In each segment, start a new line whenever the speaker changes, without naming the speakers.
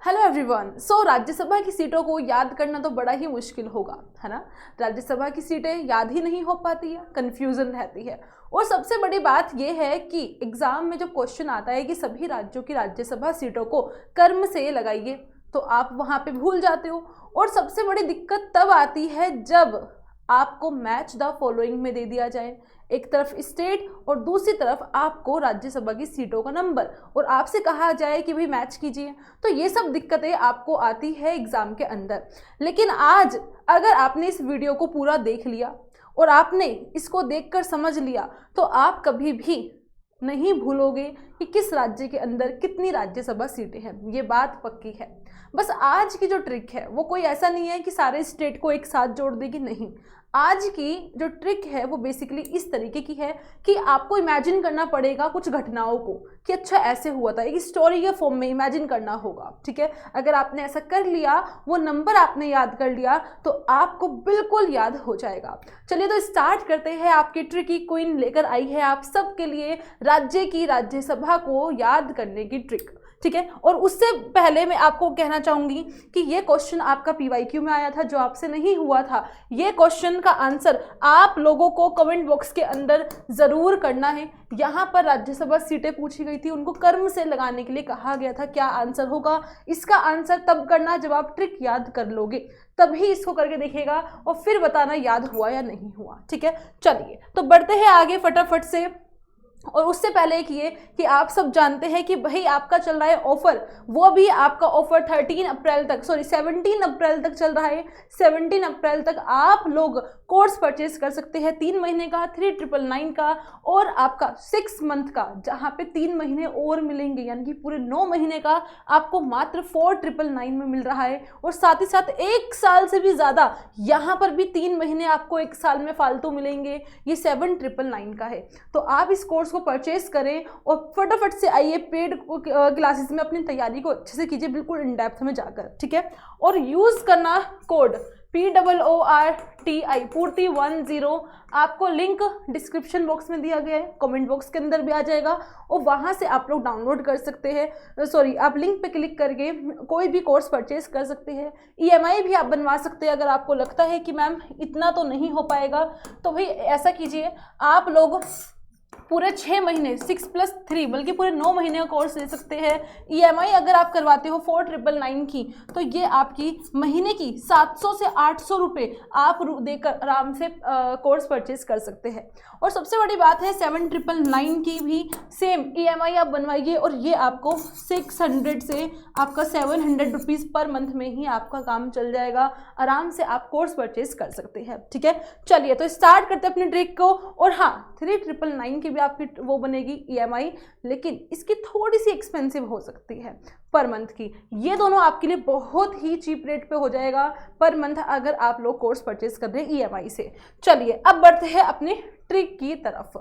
Hello everyone. Rajya Sabha की सीटों को याद करना तो बड़ा ही मुश्किल होगा, है ना। राज्यसभा की सीटें याद ही नहीं हो पाती है, कंफ्यूजन रहती है। और सबसे बड़ी बात यह है कि एग्जाम में जब क्वेश्चन आता है कि सभी राज्यों की राज्यसभा सीटों को क्रम से लगाइए, तो आप वहां पे भूल जाते हो। और सबसे बड़ी दिक्कत तब आती है जब आपको मैच द फॉलोइंग में दे दिया जाए, एक तरफ स्टेट और दूसरी तरफ आपको राज्यसभा की सीटों का नंबर, और आपसे कहा जाए कि भाई मैच कीजिए। तो ये सब दिक्कतें आपको आती है एग्जाम के अंदर। लेकिन आज अगर आपने इस वीडियो को पूरा देख लिया और आपने इसको देखकर समझ लिया, तो आप कभी भी नहीं भूलोगे कि किस राज्य के अंदर कितनी राज्यसभा सीटें हैं। ये बात पक्की है। बस आज की जो ट्रिक है वो कोई ऐसा नहीं है कि सारे स्टेट को एक साथ जोड़ देगी, नहीं। आज की जो ट्रिक है वो बेसिकली इस तरीके की है कि आपको इमेजिन करना पड़ेगा कुछ घटनाओं को कि अच्छा ऐसे हुआ था, एक स्टोरी के फॉर्म में इमेजिन करना होगा, ठीक है। अगर आपने ऐसा कर लिया, वो नंबर आपने याद कर लिया, तो आपको बिल्कुल याद हो जाएगा। चलिए तो स्टार्ट करते हैं। आपकी ट्रिकी क्वीन लेकर आई है आप सबके लिए राज्य की राज्यसभा को याद करने की ट्रिक, ठीक है। और उससे पहले मैं आपको कहना चाहूंगी कि ये क्वेश्चन आपका पीवाईक्यू में आया था, जो आपसे नहीं हुआ था। ये क्वेश्चन का आंसर आप लोगों को कमेंट बॉक्स के अंदर जरूर करना है। यहाँ पर राज्यसभा सीटें पूछी गई थी, उनको क्रम से लगाने के लिए कहा गया था। क्या आंसर होगा? इसका आंसर तब करना जब आप ट्रिक याद कर लोगे, तभी इसको करके देखिएगा और फिर बताना याद हुआ या नहीं हुआ, ठीक है। चलिए तो बढ़ते हैं आगे फटाफट से। और उससे पहले एक ये कि आप सब जानते हैं कि भाई आपका चल रहा है ऑफर, वो भी आपका ऑफर 17 अप्रैल तक चल रहा है। 17 अप्रैल तक आप लोग कोर्स परचेज कर सकते हैं 3 महीने का 3999 का, और आपका 6 मंथ का, जहाँ पे 3 महीने और मिलेंगे, यानी कि पूरे 9 महीने का आपको मात्र 4999 में मिल रहा है। और साथ ही साथ 1 साल से भी ज़्यादा, यहाँ पर भी 3 महीने आपको 1 साल में फालतू मिलेंगे, ये 7999 का है। तो आप इस कोर्स को परचेस करें और फटाफट से आइए पेड क्लासेस में अपनी तैयारी को अच्छे से कीजिए, बिल्कुल इन डेप्थ में जाकर, ठीक है। और यूज करना कोड POORTI पूर्ति 10। आपको लिंक डिस्क्रिप्शन बॉक्स में दिया गया है, कमेंट बॉक्स के अंदर भी आ जाएगा, और वहां से आप लोग डाउनलोड कर सकते हैं। आप लिंक पे क्लिक करके कोई भी कोर्स परचेज कर सकते हैं। EMI भी आप बनवा सकते हैं। अगर आपको लगता है कि मैम इतना तो नहीं हो पाएगा, तो भाई ऐसा कीजिए, आप लोग पूरे 6 महीने 6+3 बल्कि पूरे 9 महीने का कोर्स ले सकते हैं। EMI अगर आप करवाते हो 4999 की, तो ये आपकी महीने की 700 से 800 रुपये आप देकर आराम से कोर्स परचेज कर सकते हैं। और सबसे बड़ी बात है 7999 की भी सेम EMI आप बनवाइए, और ये आपको 600 से आपका 700 रुपीज़ पर मंथ में ही आपका काम चल जाएगा। आराम से आप कोर्स परचेज कर सकते हैं, ठीक है। चलिए तो स्टार्ट करते हैं अपनी ट्रिक को। और हाँ, 3999 की भी आपकी वो बनेगी EMI, लेकिन इसकी थोड़ी सी एक्सपेंसिव हो सकती है पर मंथ की। ये दोनों आपके लिए बहुत ही चीप रेट पे हो जाएगा पर मंथ, अगर आप लोग कोर्स परचेज कर रहे हैं EMI से। चलिए अब बढ़ते हैं अपने ट्रिक की तरफ।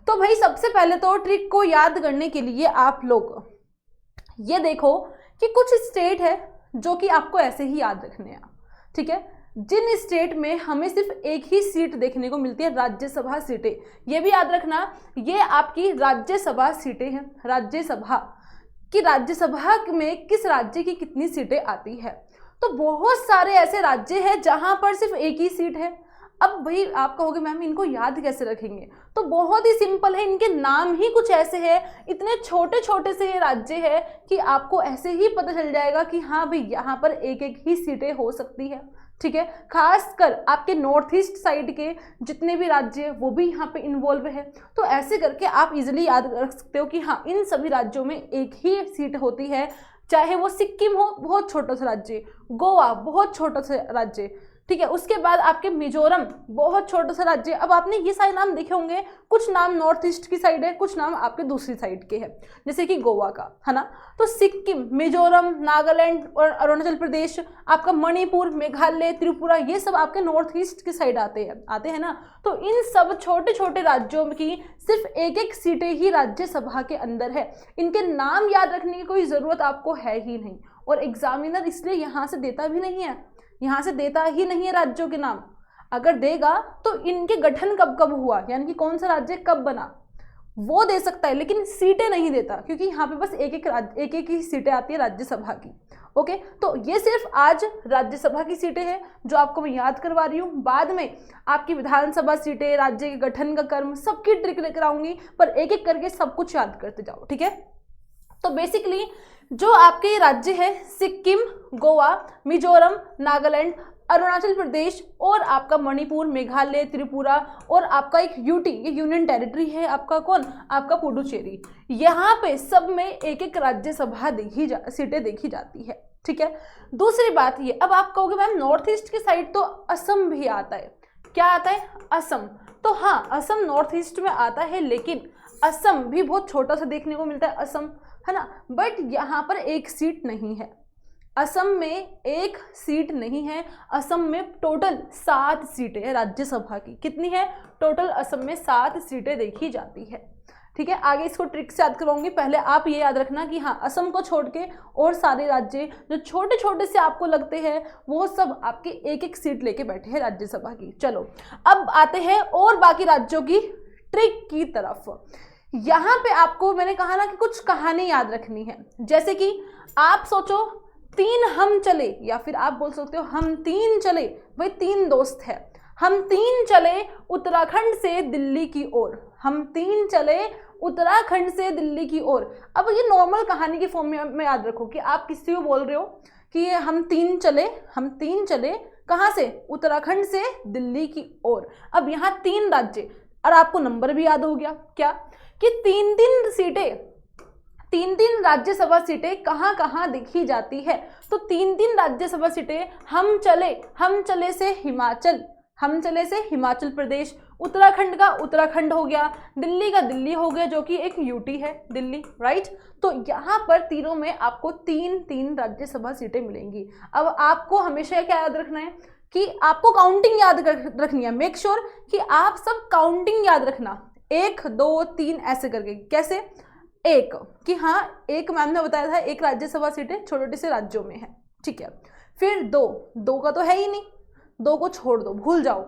तो भाई सबसे पहले तो ट्रिक को याद करने के लिए आप लोग ये देखो कि कुछ स्टेट है जो कि आपको ऐसे ही याद रखने हैं, ठीक है। जिन स्टेट में हमें सिर्फ एक ही सीट देखने को मिलती है, राज्यसभा सीटें, ये भी याद रखना, ये आपकी राज्यसभा सीटें हैं। राज्यसभा में किस राज्य की कितनी सीटें आती है। तो बहुत सारे ऐसे राज्य हैं जहां पर सिर्फ एक ही सीट है। अब भाई आप कहोगे मैम इनको याद कैसे रखेंगे, तो बहुत ही सिंपल है, इनके नाम ही कुछ ऐसे हैं, इतने छोटे छोटे से ये राज्य है कि आपको ऐसे ही पता चल जाएगा कि हाँ भाई यहाँ पर एक एक ही सीटें हो सकती है, ठीक है। खासकर आपके नॉर्थ ईस्ट साइड के जितने भी राज्य हैं वो भी यहाँ पे इन्वॉल्व है। तो ऐसे करके आप इजीली याद रख सकते हो कि हाँ इन सभी राज्यों में एक ही सीट होती है, चाहे वो सिक्किम हो, बहुत छोटा सा राज्य, गोवा बहुत छोटा सा राज्य, ठीक है। उसके बाद आपके मिजोरम बहुत छोटा सा राज्य। अब आपने ये सारे नाम देखे होंगे, कुछ नाम नॉर्थ ईस्ट की साइड है, कुछ नाम आपके दूसरी साइड के हैं, जैसे कि गोवा का, है ना। तो सिक्किम, मिजोरम, नागालैंड और अरुणाचल प्रदेश, आपका मणिपुर, मेघालय, त्रिपुरा, ये सब आपके नॉर्थ ईस्ट की साइड आते हैं ना। तो इन सब छोटे छोटे राज्यों की सिर्फ एक एक सीटें ही राज्यसभा के अंदर है। इनके नाम याद रखने की कोई ज़रूरत आपको है ही नहीं, और एग्जामिनर इसलिए यहाँ से देता भी नहीं है, यहाँ से देता ही नहीं है राज्यों के नाम। अगर देगा तो इनके गठन कब कब हुआ, यानी कि कौन सा राज्य कब बना, वो दे सकता है, लेकिन सीटें नहीं देता, क्योंकि यहाँ पे बस एक एक ही सीटें आती है राज्यसभा की। ओके, तो ये सिर्फ आज राज्यसभा की सीटें हैं जो आपको मैं याद करवा रही हूँ। बाद में आपकी विधानसभा सीटें, राज्य के गठन का क्रम, सबकी ट्रिक लेकर आऊंगी, पर एक एक करके सब कुछ याद करते जाओ, ठीक है। तो बेसिकली जो आपके राज्य है सिक्किम, गोवा, मिजोरम, नागालैंड, अरुणाचल प्रदेश और आपका मणिपुर, मेघालय, त्रिपुरा और आपका एक यूटी, ये यूनियन टेरिटरी है आपका, कौन, आपका पुडुचेरी। यहाँ पे सब में एक एक राज्यसभा सीटें देखी जाती है, ठीक है। दूसरी बात ये, अब आप कहोगे मैम नॉर्थ ईस्ट की साइड तो असम भी आता है, क्या आता है, असम। तो हाँ, असम नॉर्थ ईस्ट में आता है, लेकिन असम भी बहुत छोटा सा देखने को मिलता है, असम, है ना। बट यहाँ पर एक सीट नहीं है, असम में एक सीट नहीं है। असम में टोटल 7 सीटें हैं राज्यसभा की। कितनी है टोटल? असम में 7 सीटें देखी जाती है, ठीक है। आगे इसको ट्रिक से याद करवाऊंगी, पहले आप ये याद रखना कि हाँ, असम को छोड़ के और सारे राज्य जो छोटे छोटे से आपको लगते हैं वो सब आपकी एक एक सीट लेके बैठे हैं राज्यसभा की। चलो अब आते हैं और बाकी राज्यों की ट्रिक की तरफ। यहाँ पे आपको मैंने कहा ना कि कुछ कहानी याद रखनी है। जैसे कि आप सोचो 3 हम चले, या फिर आप बोल सकते हो हम 3 चले। भाई 3 दोस्त है, हम 3 चले उत्तराखंड से दिल्ली की ओर, हम 3 चले उत्तराखंड से दिल्ली की ओर। अब ये नॉर्मल कहानी के फॉर्म में याद रखो कि आप किसी को बोल रहे हो कि हम 3 चले कहाँ से? उत्तराखंड से दिल्ली की ओर। अब यहाँ 3 राज्य और आपको नंबर भी याद हो गया क्या, कि 3 सीटें, 3 राज्यसभा सीटें कहाँ कहाँ देखी जाती है। तो 3 राज्यसभा सीटें हम चले से हिमाचल, हम चले से हिमाचल प्रदेश, उत्तराखंड का उत्तराखंड हो गया, दिल्ली का दिल्ली हो गया जो कि एक यूटी है दिल्ली, राइट। तो यहाँ पर तीनों में आपको 3 राज्यसभा सीटें मिलेंगी। अब आपको हमेशा क्या याद रखना है कि आपको काउंटिंग याद रखनी है। मेक श्योर कि आप सब काउंटिंग याद रखना, 1 2 3 ऐसे करके। कैसे? 1 कि हाँ, एक मैम ने बताया था 1 राज्यसभा सीटें छोटे छोटे से राज्यों में है, ठीक है। फिर 2 का तो है ही नहीं, 2 को छोड़ दो, भूल जाओ।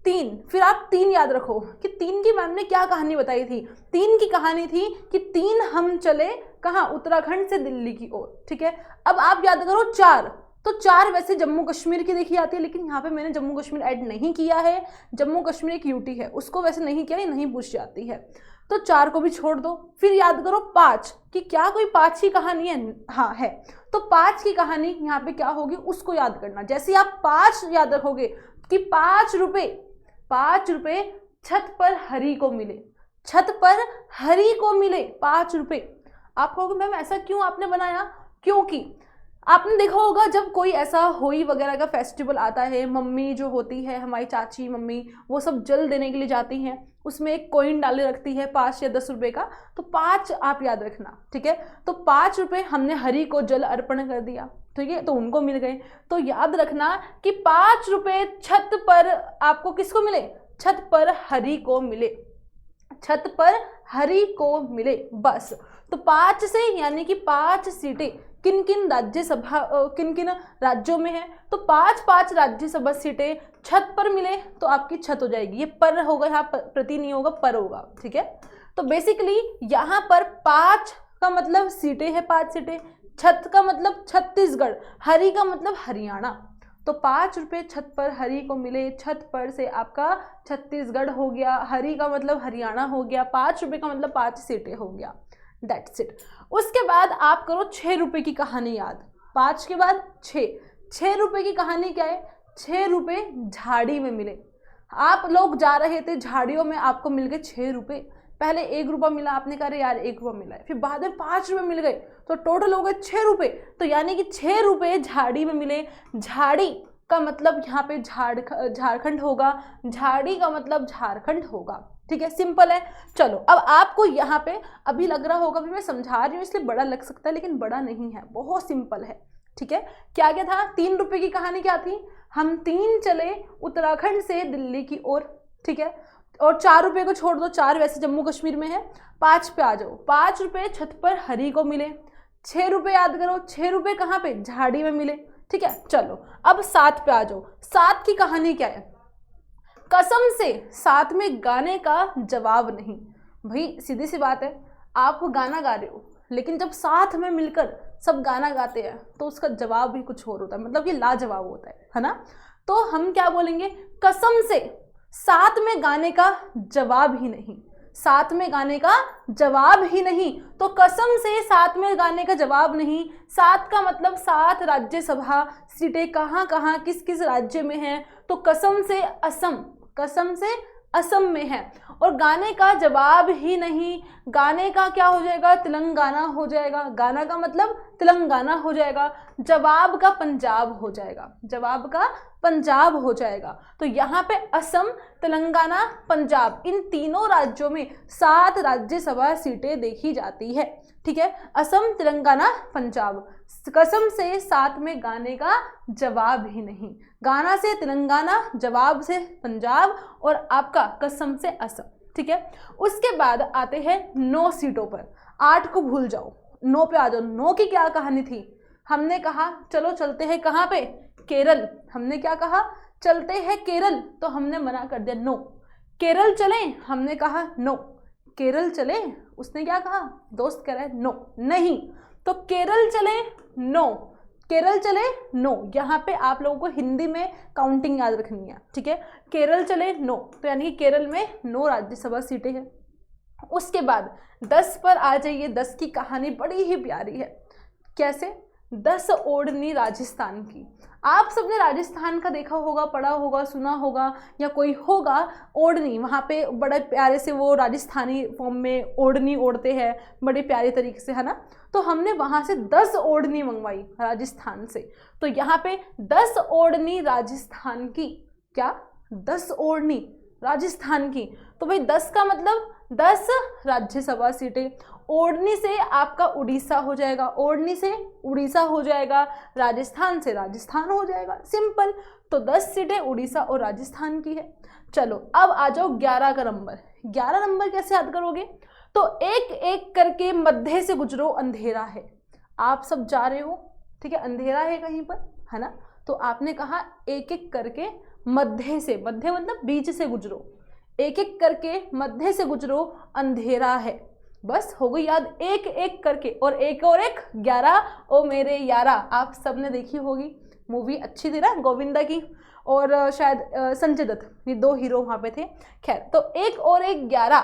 3, फिर आप 3 याद रखो कि 3 की मैम ने क्या कहानी बताई थी। 3 की कहानी थी कि 3 हम चले कहाँ? उत्तराखंड से दिल्ली की ओर, ठीक है। अब आप याद करो 4, तो 4 वैसे जम्मू कश्मीर की देखी जाती है, लेकिन यहाँ पे मैंने जम्मू कश्मीर ऐड नहीं किया है। जम्मू कश्मीर एक यूटी है, उसको वैसे नहीं किया, नहीं पूछ जाती है, तो 4 को भी छोड़ दो। फिर याद करो 5 कि क्या कोई 5 की कहानी है? हाँ है। तो 5 की कहानी यहाँ पे क्या होगी उसको याद करना। जैसे आप 5 याद रखोगे कि 5 रुपए छत पर हरी को मिले, छत पर हरी को मिले 5 रुपए। आप कहोगे मैम ऐसा क्यों आपने बनाया? क्योंकि आपने देखा होगा जब कोई ऐसा होली वगैरह का फेस्टिवल आता है, मम्मी जो होती है हमारी चाची मम्मी, वो सब जल देने के लिए जाती हैं, उसमें एक कॉइन डाले रखती है 5 या 10 रुपए का, तो 5 आप याद रखना, ठीक है। तो 5 रुपए हमने हरि को जल अर्पण कर दिया, ठीक है, तो उनको मिल गए। तो याद रखना कि 5 रुपए छत पर आपको किसको मिले? छत पर हरि को मिले, छत पर हरि को मिले, बस। तो 5 से यानी कि 5 सीटें किन किन राज्यसभा किन किन राज्यों में है? तो 5 राज्यसभा सीटें छत पर मिले तो आपकी छत हो जाएगी। ये पर होगा, यहाँ प्रति नहीं होगा, पर होगा, ठीक है। तो बेसिकली यहाँ पर 5 का मतलब सीटें है, 5 सीटें। छत का मतलब छत्तीसगढ़, हरि का मतलब हरियाणा। तो 5 रुपए छत पर हरि को मिले, छत पर से आपका छत्तीसगढ़ हो गया, हरि का मतलब हरियाणा हो गया, 5 रुपए का मतलब 5 सीटें हो गया, दैट्स इट। उसके बाद आप करो 6 रुपए की कहानी याद। 5 के बाद 6 रुपए की कहानी क्या है? 6 रुपए झाड़ी में मिले। आप लोग जा रहे थे झाड़ियों में, आपको मिल गए 6 रुपए। पहले 1 रुपया मिला, आपने कहा यार 1 रुपया मिला है, फिर बाद में 5 रुपए मिल गए, तो टोटल हो गए 6 रुपए। तो यानी कि 6 रुपए झाड़ी में मिले। झाड़ी का मतलब यहाँ पे झारखंड होगा, झाड़ी का मतलब झारखंड होगा, ठीक है, सिंपल है। चलो अब आपको यहाँ पे अभी लग रहा होगा, अभी मैं समझा रही हूँ इसलिए बड़ा लग सकता है, लेकिन बड़ा नहीं है, बहुत सिंपल है, ठीक है। क्या क्या था? 3 रुपए की कहानी क्या थी? हम 3 चले उत्तराखंड से दिल्ली की ओर, ठीक है। और 4 रुपए को छोड़ दो, 4 वैसे जम्मू कश्मीर में है। 5 पे आ जाओ, 5 रुपए छत पर हरी को मिले। 6 रुपए याद करो, 6 रुपए कहाँ पे? झाड़ी में मिले, ठीक है। चलो अब 7 पे आ जाओ। 7 की कहानी क्या है? कसम से साथ में गाने का जवाब नहीं। भाई सीधी सी बात है, आप गाना गा रहे हो, लेकिन जब साथ में मिलकर सब गाना गाते हैं तो उसका जवाब भी कुछ और होता है, मतलब कि लाजवाब होता है ना। तो हम क्या बोलेंगे, कसम से साथ में गाने का जवाब ही नहीं, साथ में गाने का जवाब ही नहीं। तो कसम से साथ में गाने का जवाब नहीं, सात का मतलब 7 राज्यसभा सीटें कहाँ कहाँ किस किस राज्य में हैं, तो कसम से असम, कसम से असम में है। और गाने का जवाब ही नहीं, गाने का क्या हो जाएगा, तेलंगाना हो जाएगा, गाना का मतलब तेलंगाना हो जाएगा, जवाब का पंजाब हो जाएगा, जवाब का पंजाब हो जाएगा। तो यहाँ पे असम, तेलंगाना, पंजाब, इन तीनों राज्यों में 7 राज्यसभा सीटें देखी जाती है, ठीक है। असम, तेलंगाना, पंजाब, कसम से साथ में गाने का जवाब ही नहीं, गाना से तेलंगाना, जवाब से पंजाब और आपका कसम से असम, ठीक है। उसके बाद आते हैं 9 सीटों पर। 8 को भूल जाओ, 9 पे आ जाओ। 9 की क्या कहानी थी, हमने कहा चलो चलते हैं कहाँ पे, केरल। हमने क्या कहा, चलते हैं केरल, तो हमने मना कर दिया, नो। केरल चलें, हमने कहा नो। केरल चले, उसने क्या कहा, दोस्त कह रहा है नो, नहीं। तो केरल चले, नो, केरल चले, नो। यहाँ पे आप लोगों को हिंदी में काउंटिंग याद रखनी है, ठीक है। केरल चले, नो, तो यानी कि केरल में 9 राज्यसभा सीटें हैं। उसके बाद 10 पर आ जाइए। 10 की कहानी बड़ी ही प्यारी है। कैसे, 10 ओढ़नी राजस्थान की। आप सबने राजस्थान का देखा होगा, पढ़ा होगा, सुना होगा, या कोई होगा ओढ़नी, वहाँ पे बड़े प्यारे से वो राजस्थानी फॉर्म में ओढ़नी ओढ़ते हैं, बड़े प्यारे तरीके से, है ना। तो हमने वहाँ से 10 ओढ़नी मंगवाई राजस्थान से। तो यहाँ पे 10 ओढ़नी राजस्थान की, क्या, 10 ओढ़नी राजस्थान की। तो भाई 10 का मतलब 10 राज्यसभा सीटें। ओढ़नी से आपका उड़ीसा हो जाएगा, ओढ़नी से उड़ीसा हो जाएगा, राजस्थान से राजस्थान हो जाएगा, सिंपल। तो 10 सीटें उड़ीसा और राजस्थान की है। चलो अब आ जाओ 11 का नंबर। 11 नंबर कैसे याद करोगे, तो एक एक करके मध्य से गुजरो अंधेरा है। आप सब जा रहे हो, ठीक है, अंधेरा है कहीं पर, है ना। तो आपने कहा एक एक करके मध्य से, मध्य मतलब बीच से गुजरो, एक एक करके मध्य से गुजरो अंधेरा है। बस हो गई याद, एक एक करके। और एक 11 ओ मेरे यारा, आप सबने देखी होगी मूवी, अच्छी थी ना, गोविंदा की, और शायद संजय दत्त, ये 2 हीरो वहाँ पे थे। खैर, तो एक और एक 11,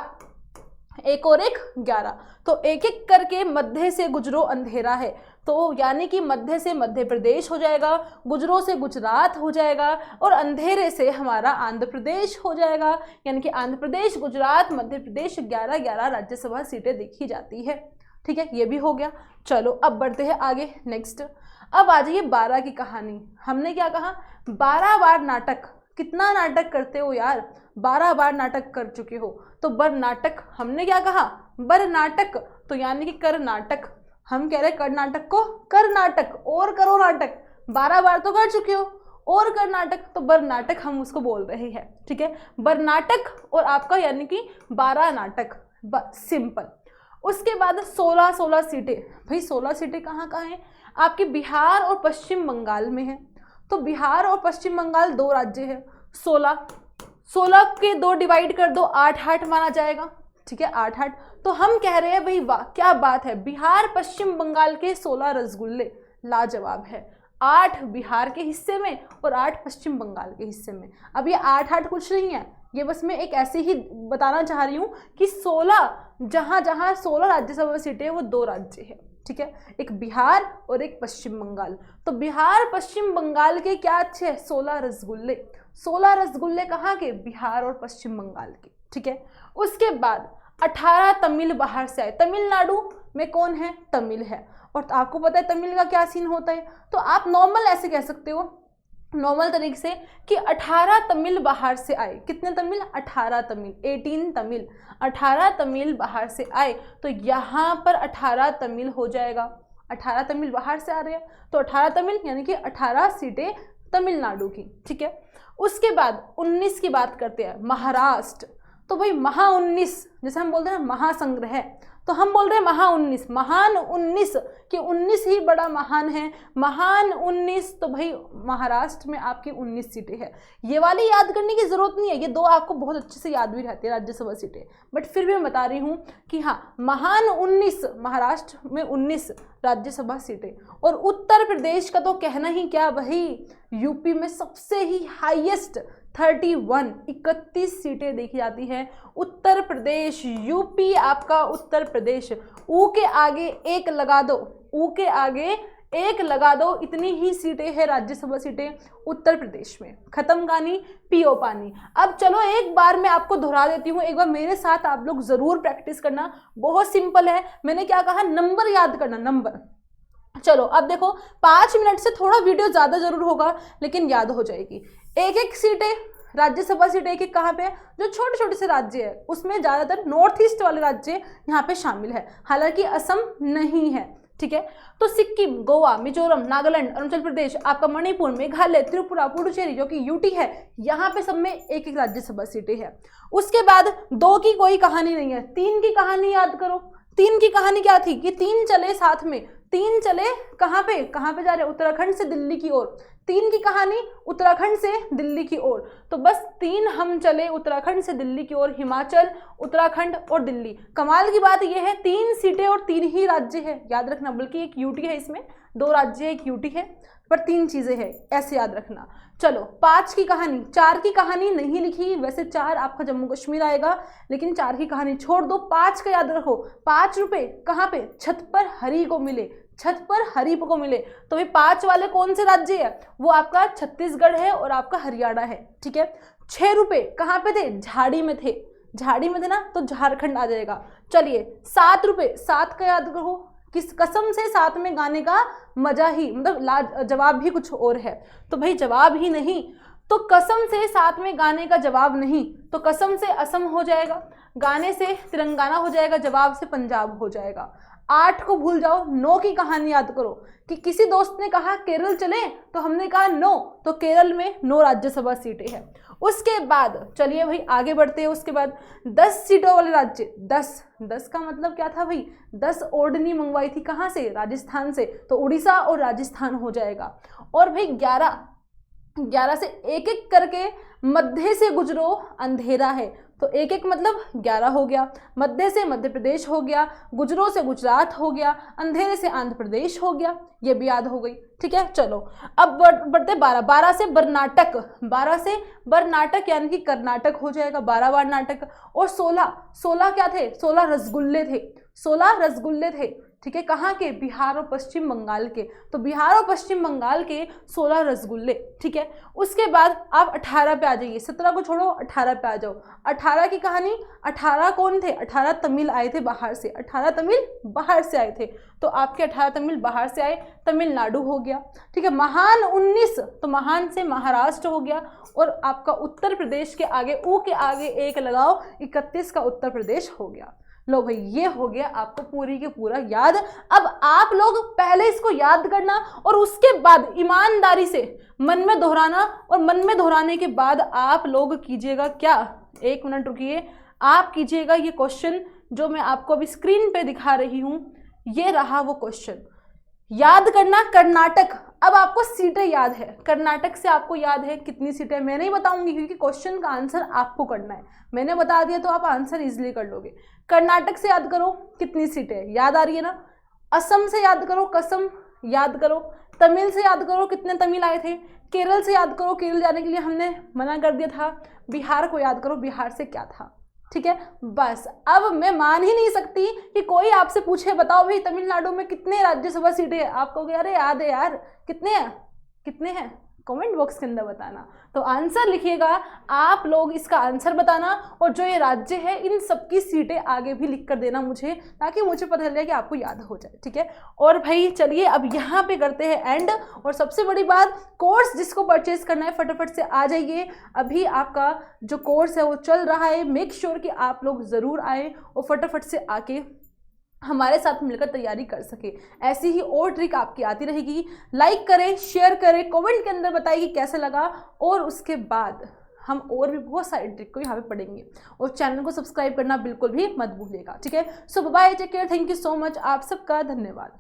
एक और एक 11, तो एक एक करके मध्य से गुजरो अंधेरा है। तो यानी कि मध्य से मध्य प्रदेश हो जाएगा, गुजरो से गुजरात हो जाएगा, और अंधेरे से हमारा आंध्र प्रदेश हो जाएगा। यानी कि आंध्र प्रदेश, गुजरात, मध्य प्रदेश, 11-11 राज्यसभा सीटें देखी जाती है, ठीक है। ये भी हो गया। चलो अब बढ़ते हैं आगे, नेक्स्ट। अब आ जाइए 12 की कहानी। हमने क्या कहा, 12 बार नाटक। कितना नाटक करते हो यार, 12 बार नाटक कर चुके हो। तो बर नाटक, हमने क्या कहा, बर नाटक, तो यानी कि कर नाटक। हम कह रहे कर्नाटक को कर नाटक, और करो नाटक। 12 बार तो कर चुके हो, और कर नाटक, तो बर नाटक हम उसको बोल रहे हैं, ठीक है। बर नाटक और आपका यानी कि 12 नाटक, सिंपल। उसके बाद 16 सीटें। भाई 16 सीटें कहाँ कहाँ हैं, आपके बिहार और पश्चिम बंगाल में है। तो बिहार और पश्चिम बंगाल 2 राज्य है। 16 के 2 डिवाइड कर दो, 8-8 माना जाएगा, ठीक है, 8-8। तो हम कह रहे हैं भाई वाह क्या बात है, बिहार पश्चिम बंगाल के 16 रसगुल्ले, लाजवाब है। 8 बिहार के हिस्से में और 8 पश्चिम बंगाल के हिस्से में। अब ये 8-8 कुछ नहीं है, ये बस मैं एक ऐसे ही बताना चाह रही हूँ कि 16 जहाँ 16 राज्यसभा सीटें वो 2 राज्य है, ठीक है, एक बिहार और एक पश्चिम बंगाल। तो बिहार पश्चिम बंगाल के क्या अच्छे हैं, 16 रसगुल्ले। 16 रसगुल्ले कहाँ के, बिहार और पश्चिम बंगाल के, ठीक है। उसके बाद 18 तमिल बाहर से आए। तमिलनाडु में कौन है, तमिल है। और आपको पता है तमिल का क्या सीन होता है, तो आप नॉर्मल ऐसे कह सकते हो, नॉर्मल तरीके से, कि 18 तमिल बाहर से आए। कितने तमिल, 18 तमिल, 18 तमिल, 18 तमिल बाहर से आए। तो यहाँ पर 18 तमिल हो जाएगा, 18 तमिल बाहर से आ रहे हैं, तो 18 तमिल यानी कि 18 सीटें तमिलनाडु की, ठीक है। उसके बाद 19 की बात करते हैं, महाराष्ट्र। तो भाई महा 19, जैसे हम बोलते हैं ना महासंग्रह, तो हम बोल रहे हैं महा 19, महान 19 कि 19 ही बड़ा महान है, महान 19। तो भाई महाराष्ट्र में आपकी 19 सीटें हैं। ये वाली याद करने की जरूरत नहीं है, ये दो आपको बहुत अच्छे से याद भी रहती है राज्यसभा सीटें, बट फिर भी मैं बता रही हूँ कि हाँ महान 19, महाराष्ट्र में 19 राज्यसभा सीटें। और उत्तर प्रदेश का तो कहना ही क्या भाई, यूपी में सबसे ही हाईएस्ट 31 सीटें देखी जाती हैं। उत्तर प्रदेश, यूपी आपका उत्तर प्रदेश, ऊ के आगे एक लगा दो, ऊ के आगे एक लगा दो, इतनी ही सीटें हैं राज्यसभा सीटें उत्तर प्रदेश में। खत्म कहानी, पियो पानी। अब चलो एक बार मैं आपको दोहरा देती हूँ, एक बार मेरे साथ आप लोग जरूर प्रैक्टिस करना, बहुत सिंपल है। मैंने क्या कहा, नंबर याद करना, नंबर। चलो अब देखो 5 मिनट से थोड़ा वीडियो ज्यादा जरूर होगा लेकिन याद हो जाएगी। एक एक सीटें राज्यसभा सीटें एक एक कहाँ पे, जो छोटे छोटे से राज्य है उसमें ज्यादातर नॉर्थ ईस्ट वाले राज्य यहाँ पे शामिल है, हालांकि असम नहीं है, ठीक है। तो सिक्किम, गोवा, मिजोरम, नागालैंड, अरुणाचल प्रदेश, आपका मणिपुर, मेघालय, त्रिपुरा, पुडुचेरी जो कि यूटी है, यहाँ पे सब में एक एक राज्यसभा सीटें हैं। उसके बाद 2 की कोई कहानी नहीं है, 3 की कहानी याद करो। 3 की कहानी क्या थी कि 3 चले साथ में, 3 चले कहाँ पे जा रहे, उत्तराखंड से दिल्ली की ओर। 3 की कहानी उत्तराखंड से दिल्ली की ओर, तो बस 3 हम चले उत्तराखंड से दिल्ली की ओर, हिमाचल, उत्तराखंड और दिल्ली। कमाल की बात यह है 3 सीटें और 3 ही राज्य है, याद रखना, बल्कि एक यूटी है, इसमें 2 राज्य है, एक यूटी है, पर 3 चीजें हैं, ऐसे याद रखना। चलो 5 की कहानी, 4 की कहानी नहीं लिखी, वैसे 4 आपका जम्मू कश्मीर आएगा, लेकिन 4 की कहानी छोड़ दो। 5 का याद रखो, 5 रुपए कहाँ पे, छत पर हरी को मिले, छत पर हरी को मिले। तो भाई 5 वाले कौन से राज्य है, वो आपका छत्तीसगढ़ है और आपका हरियाणा है, ठीक है। 6 रुपए कहाँ पे थे, झाड़ी में थे, झाड़ी में थे ना, तो झारखंड आ जाएगा। चलिए 7 रुपए, 7 का याद रखो, किस कसम से साथ में गाने का मजा ही, मतलब जवाब भी कुछ और है, तो भाई जवाब ही नहीं, तो कसम से साथ में गाने का जवाब नहीं, तो कसम से असम हो जाएगा, गाने से तेलंगाना हो जाएगा, जवाब से पंजाब हो जाएगा। 8 को भूल जाओ। 9 की कहानी याद करो कि किसी दोस्त ने कहा केरल चले, तो हमने कहा नो, तो केरल में 9 राज्यसभा सीटें हैं। उसके बाद चलिए भाई आगे बढ़ते हैं। उसके बाद 10 सीटों वाले राज्य, 10 का मतलब क्या था भाई, 10 ओढ़नी मंगवाई थी कहाँ से, राजस्थान से, तो उड़ीसा और राजस्थान हो जाएगा। और भाई 11 से एक एक करके मध्य से गुजरो अंधेरा है, तो एक एक मतलब 11 हो गया, मध्य से मध्य प्रदेश हो गया, गुजरो से गुजरात हो गया, अंधेरे से आंध्र प्रदेश हो गया, ये भी याद हो गई, ठीक है। चलो अब बढ़ते 12 से बर्नाटक, 12 से बर्नाटक यानी कि कर्नाटक हो जाएगा, 12 बार नाटक। और 16 क्या थे, 16 रसगुल्ले थे, 16 रसगुल्ले थे, ठीक है। कहाँ के, बिहार और पश्चिम बंगाल के, तो बिहार और पश्चिम बंगाल के 16 रसगुल्ले, ठीक है। उसके बाद आप 18 पे आ जाइए, 17 को छोड़ो 18 पे आ जाओ। 18 की कहानी, 18 कौन थे, 18 तमिल आए थे बाहर से, 18 तमिल बाहर से आए थे, तो आपके 18 तमिल बाहर से आए, तमिलनाडु हो गया, ठीक है। महान 19, तो महान से महाराष्ट्र हो गया, और आपका उत्तर प्रदेश के आगे, ऊ के आगे एक लगाओ, 31 का उत्तर प्रदेश हो गया। लो भाई ये हो गया आपको पूरी के पूरा याद। अब आप लोग पहले इसको याद करना और उसके बाद ईमानदारी से मन में दोहराना, और मन में दोहराने के बाद आप लोग कीजिएगा क्या, 1 मिनट रुकिए, आप कीजिएगा ये क्वेश्चन जो मैं आपको अभी स्क्रीन पे दिखा रही हूं, ये रहा वो क्वेश्चन। याद करना कर्नाटक, अब आपको सीटें याद है, कर्नाटक से आपको याद है कितनी सीटें, मैं नहीं बताऊंगी क्योंकि क्वेश्चन का आंसर आपको करना है, मैंने बता दिया तो आप आंसर इजीली कर लोगे। कर्नाटक से याद करो कितनी सीटें, याद आ रही है ना। असम से याद करो, कसम याद करो। तमिल से याद करो कितने तमिल आए थे। केरल से याद करो, केरल जाने के लिए हमने मना कर दिया था। बिहार को याद करो, बिहार से क्या था, ठीक है। बस अब मैं मान ही नहीं सकती कि कोई आपसे पूछे बताओ भाई तमिलनाडु में कितने राज्यसभा सीटें हैं, आप कहोगे अरे याद है यार, कितने हैं कमेंट बॉक्स के अंदर बताना। तो आंसर लिखिएगा, आप लोग इसका आंसर बताना, और जो ये राज्य है इन सबकी सीटें आगे भी लिख कर देना मुझे, ताकि मुझे पता चले कि आपको याद हो जाए, ठीक है। और भाई चलिए अब यहाँ पे करते हैं एंड। और सबसे बड़ी बात, कोर्स जिसको परचेज करना है फटाफट से आ जाइए, अभी आपका जो कोर्स है वो चल रहा है, मेक श्योर कि आप लोग ज़रूर आए और फटाफट से आके हमारे साथ मिलकर तैयारी कर सके। ऐसी ही और ट्रिक आपकी आती रहेगी। लाइक करें, शेयर करें, कमेंट के अंदर बताइए कि कैसा लगा, और उसके बाद हम और भी बहुत सारी ट्रिक को यहाँ पे पढ़ेंगे। और चैनल को सब्सक्राइब करना बिल्कुल भी मत भूलिएगा, ठीक है। So bye, take care, thank you so much, आप सबका धन्यवाद।